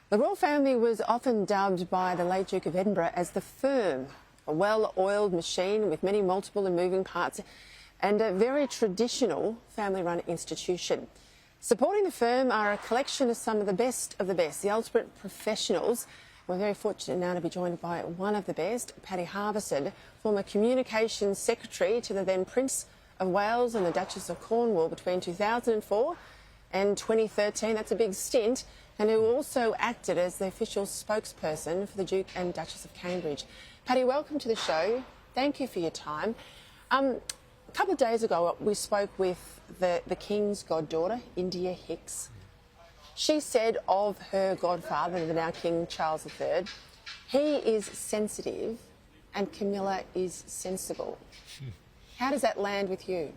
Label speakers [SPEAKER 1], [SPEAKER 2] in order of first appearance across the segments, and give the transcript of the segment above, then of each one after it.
[SPEAKER 1] The royal family was often dubbed by the late Duke of Edinburgh as the firm, a well-oiled machine with many multiple and moving parts and a very traditional family-run institution. Supporting the firm are a collection of some of the best, the ultimate professionals. We're very fortunate now to be joined by one of the best, Peta Harverson, former Communications Secretary to the then Prince of Wales and the Duchess of Cornwall between 2004 and 2013. That's a big stint. And who also acted as the official spokesperson for the Duke and Duchess of Cambridge. Patty, welcome to the show. Thank you for your time. A couple of days ago, we spoke with the King's goddaughter, India Hicks. She said of her godfather, the now King Charles III, he is sensitive and Camilla is sensible. How does that land with you?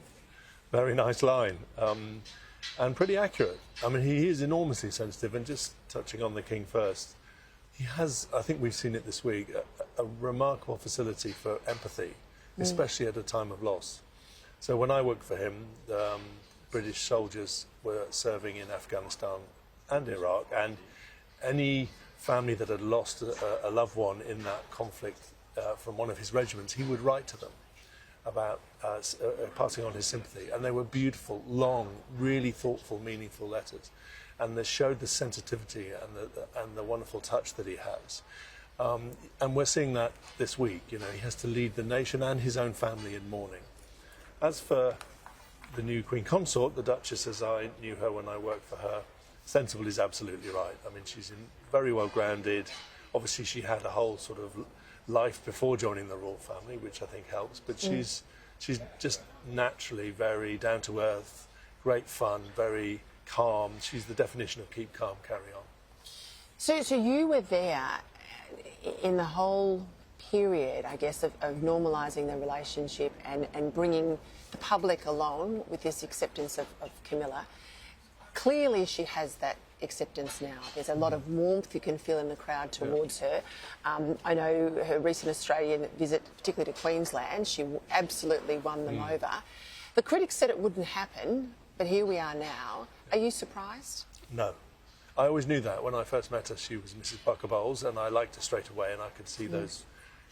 [SPEAKER 2] Very nice line. And pretty accurate. I mean, he is enormously sensitive, and just touching on the King first, he has, I think we've seen it this week, a remarkable facility for empathy, especially at a time of loss. So when I worked for him, British soldiers were serving in Afghanistan and Iraq, and any family that had lost a loved one in that conflict from one of his regiments, he would write to them about passing on his sympathy, and they were beautiful, long, really thoughtful, meaningful letters, and they showed the sensitivity and the wonderful touch that he has. And we're seeing that this week. You know, he has to lead the nation and his own family in mourning. As for the new Queen Consort, the Duchess, as I knew her when I worked for her, sensible is absolutely right. I mean, she's very well grounded. Obviously, she had a whole sort of life before joining the royal family, which I think helps, but she's just naturally very down to earth, great fun, very calm. She's the definition of keep calm, carry on.
[SPEAKER 1] So you were there in the whole period, I guess, of normalising the relationship and bringing the public along with this acceptance of Camilla. Clearly she has that acceptance now. There's a lot of warmth you can feel in the crowd towards her. I know her recent Australian visit, particularly to Queensland, she absolutely won them over. The critics said it wouldn't happen, but here we are now. Are you surprised?
[SPEAKER 2] No. I always knew that. When I first met her, she was Mrs. Bucker Bowles, and I liked her straight away, and I could see those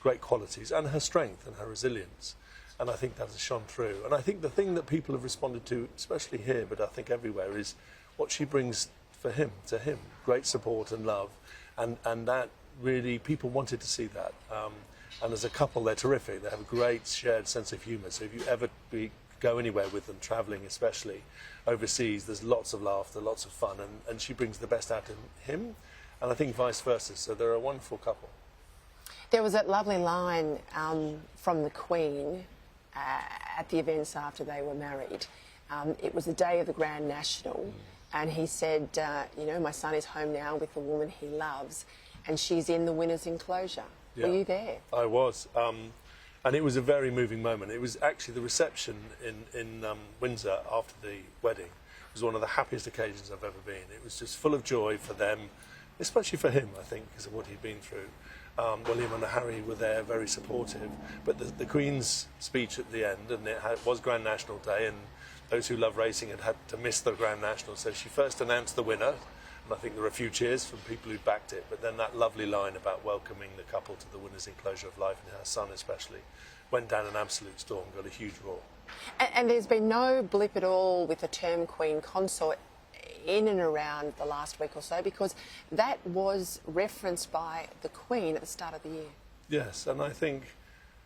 [SPEAKER 2] great qualities and her strength and her resilience. And I think that has shone through. And I think the thing that people have responded to, especially here, but I think everywhere, is what she brings for him, to him, great support and love, and that really, people wanted to see that. And as a couple, they're terrific. They have a great shared sense of humour. So if you ever go anywhere with them, travelling especially overseas, there's lots of laughter, lots of fun, and she brings the best out of him, and I think vice versa. So they're a wonderful couple.
[SPEAKER 1] There was that lovely line from the Queen at the events after they were married. It was the day of the Grand National. And he said, you know, my son is home now with the woman he loves, and she's in the winner's enclosure. Yeah. Were you there?
[SPEAKER 2] I was. And it was a very moving moment. It was actually the reception in Windsor after the wedding. It was one of the happiest occasions I've ever been. It was just full of joy for them, especially for him, I think, because of what he'd been through. William and Harry were there, very supportive. But the Queen's speech at the end, and it was Grand National Day, and those who love racing had to miss the Grand National. So she first announced the winner, and I think there were a few cheers from people who backed it, but then that lovely line about welcoming the couple to the winner's enclosure of life, and her son especially, went down an absolute storm, got a huge roar.
[SPEAKER 1] And there's been no blip at all with the term Queen Consort in and around the last week or so, because that was referenced by the Queen at the start of the year.
[SPEAKER 2] Yes, and I think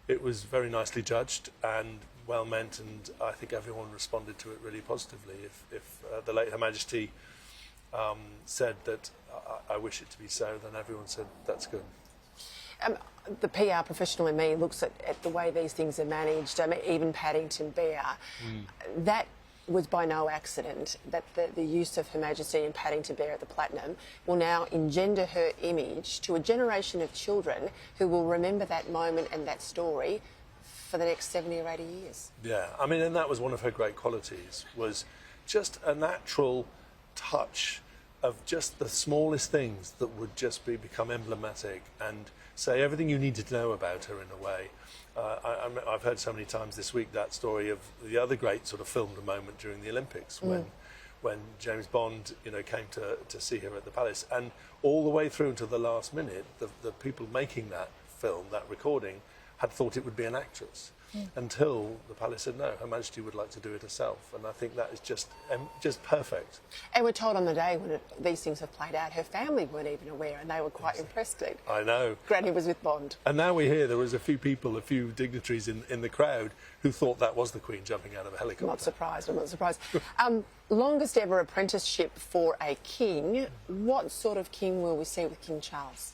[SPEAKER 2] it was very nicely judged and well meant, and I think everyone responded to it really positively. If the late Her Majesty said that I wish it to be so, then everyone said that's good.
[SPEAKER 1] The PR professional in me looks at the way these things are managed. I mean, even Paddington Bear, that was by no accident that the use of Her Majesty and Paddington Bear at the Platinum will now engender her image to a generation of children who will remember that moment and that story for the next 70 or 80 years.
[SPEAKER 2] Yeah, I mean, and that was one of her great qualities, was just a natural touch of just the smallest things that would just become emblematic and say everything you needed to know about her in a way. I've heard so many times this week that story of the other great sort of filmed moment during the Olympics when James Bond, came to see her at the palace, and all the way through to the last minute, the people making that film, that recording, had thought it would be an actress. Until the palace said no, Her Majesty would like to do it herself, and I think that is just perfect.
[SPEAKER 1] And we're told on the day when these things have played out, her family weren't even aware, and they were quite impressed.
[SPEAKER 2] I know.
[SPEAKER 1] Granny was with Bond.
[SPEAKER 2] And now we hear there was a few dignitaries in the crowd who thought that was the Queen jumping out of a helicopter.
[SPEAKER 1] I'm not surprised. Longest ever apprenticeship for a king. What sort of king will we see with King Charles?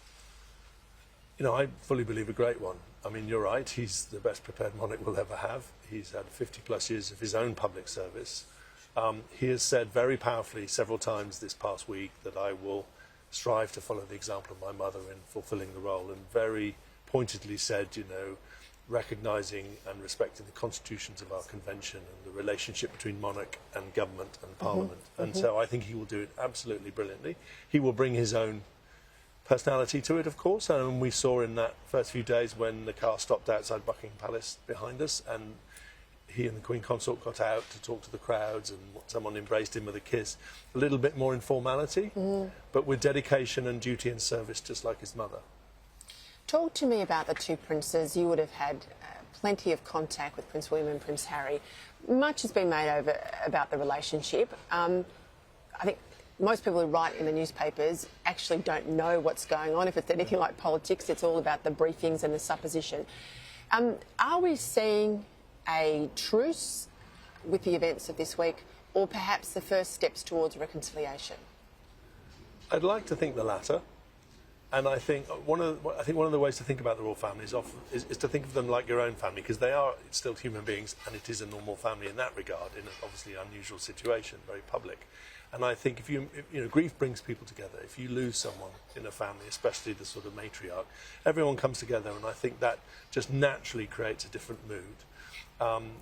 [SPEAKER 2] I fully believe a great one. I mean, you're right, he's the best prepared monarch we'll ever have. He's had 50 plus years of his own public service. He has said very powerfully several times this past week that I will strive to follow the example of my mother in fulfilling the role, and very pointedly said, recognising and respecting the constitutions of our convention and the relationship between monarch and government and parliament. And so I think he will do it absolutely brilliantly. He will bring his own personality to it, of course, and we saw in that first few days when the car stopped outside Buckingham Palace behind us, and he and the Queen Consort got out to talk to the crowds, and someone embraced him with a kiss. A little bit more informality, but with dedication and duty and service, just like his mother.
[SPEAKER 1] Talk to me about the two princes. You would have had plenty of contact with Prince William and Prince Harry. Much has been made over about the relationship. I think most people who write in the newspapers actually don't know what's going on. If it's anything like politics, it's all about the briefings and the supposition. Are we seeing a truce with the events of this week, or perhaps the first steps towards reconciliation?
[SPEAKER 2] I'd like to think the latter. And I think one of the ways to think about the royal family is to think of them like your own family, because they are still human beings, and it is a normal family in that regard, in an obviously unusual situation, very public. And I think if grief brings people together. If you lose someone in a family, especially the sort of matriarch, everyone comes together, and I think that just naturally creates a different mood,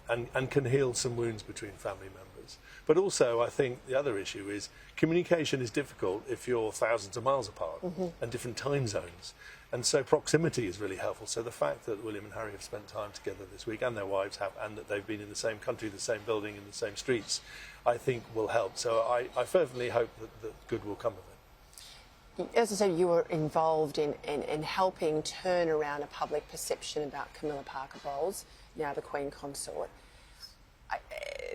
[SPEAKER 2] and can heal some wounds between family members. But also, I think the other issue is communication is difficult if you're thousands of miles apart and different time zones. And so proximity is really helpful. So the fact that William and Harry have spent time together this week, and their wives have, and that they've been in the same country, the same building, in the same streets, I think will help. So I fervently hope that good will come of it.
[SPEAKER 1] As I said, you were involved in helping turn around a public perception about Camilla Parker Bowles, now the Queen Consort.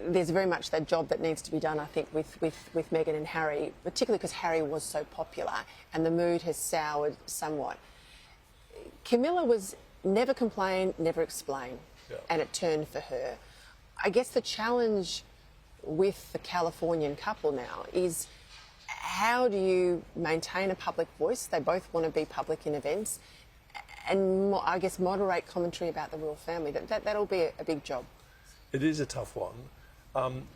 [SPEAKER 1] There's very much that job that needs to be done, I think, with Meghan and Harry, particularly because Harry was so popular and the mood has soured somewhat. Camilla was never complain, never explain, and it turned for her. I guess the challenge with the Californian couple now is, how do you maintain a public voice? They both want to be public in events, and I guess moderate commentary about the royal family. That'll be a big job.
[SPEAKER 2] It is a tough one.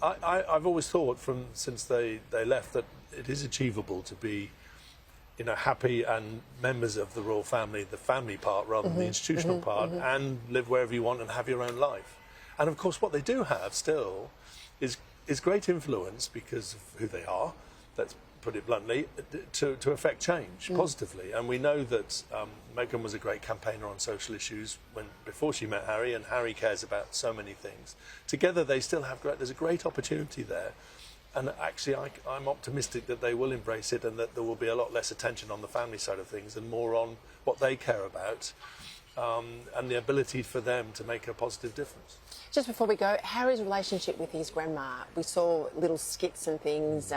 [SPEAKER 2] I've always thought since they left that it is achievable to be happy and members of the royal family, the family part rather than the institutional part, and live wherever you want and have your own life. And of course what they do have still is great influence because of who they are, let's put it bluntly, to affect change positively. And we know that Meghan was a great campaigner on social issues before she met Harry, and Harry cares about so many things. Together they still have there's a great opportunity there. And actually I'm optimistic that they will embrace it, and that there will be a lot less attention on the family side of things and more on what they care about, and the ability for them to make a positive difference.
[SPEAKER 1] Just before we go, Harry's relationship with his grandma, we saw little skits and things.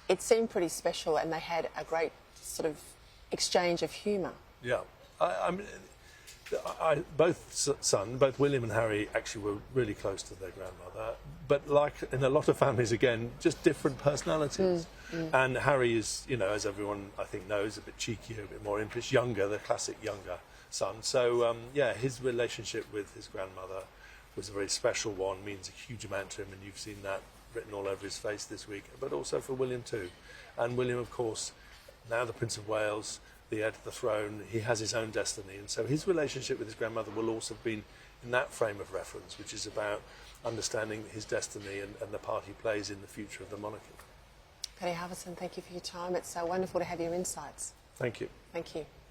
[SPEAKER 1] It seemed pretty special, and they had a great sort of exchange of humour. Yeah.
[SPEAKER 2] Both William and Harry actually were really close to their grandmother, but like in a lot of families, again, just different personalities. And Harry is, as everyone I think knows, a bit cheekier, a bit more impish, younger, the classic younger son. So, his relationship with his grandmother was a very special one, means a huge amount to him, and you've seen that written all over his face this week, but also for William too. And William, of course, now the Prince of Wales, the heir to the throne, he has his own destiny, and so his relationship with his grandmother will also have been in that frame of reference, which is about understanding his destiny and the part he plays in the future of the monarchy.
[SPEAKER 1] Peta Harverson, thank you for your time. It's so wonderful to have your insights.
[SPEAKER 2] Thank you.
[SPEAKER 1] Thank you.